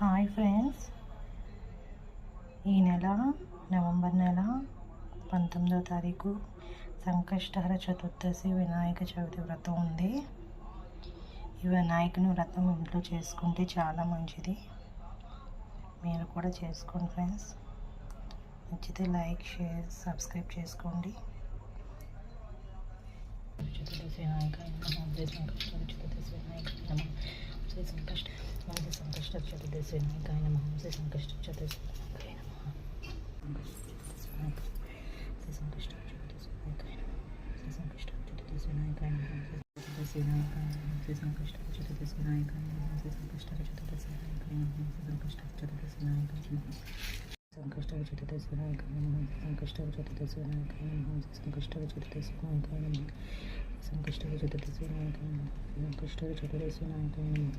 Hi friends, ఈ నెల November నెల 19వ తారీఖు సంకష్టహర చతుర్దశి వినాయక చవితి వ్రతం ఉంది. ఈ వినాయకుని వ్రతం ఇంట్లో చేసుకుంటే చాలా మంచిది. మీరు కూడా చేసుకోండి ఫ్రెండ్స్. నచ్చితే లైక్, షేర్, సబ్స్క్రైబ్ చేసుకోండి. చతుర్దశి వినాయక చతుర్దశి వినాయక శ్రీ సంకష్ట సంకష్ట చతుర్దశి వినాయకాయ నమః. శ్రీ సంకష్ట చతుర్దశి వినాయకాయ నమః. శ్రీ సంకష్ట చతుర్దశి వినాయకాయ నమః. శ్రీ సంకష్ట చతుర్దశి వినాయకాయ నమః. చతుర్దశి వినాయకాయ నమః. శ్రీ సంకష్ట చతుర్దశి వినాయకాయ నమః. శ్రీ సంకష్ట చతుర్దశి వినాయకాయ నమః. శ్రీ సంకష్ట చతుర్దశి వినాయకాయ నమః. సంకష్ట చతుర్దశి వినాయకాయ నమః. సంకష్ట చతుర్దశి వినాయకాయ నమః. సంకష్ట చతుర్దశి వినాయకాయ నమః. సంకష్ట చతుర్దశి వినాయకాయ నమః. సంకష్ట చతుర్దశి వినాయకాయ నమః.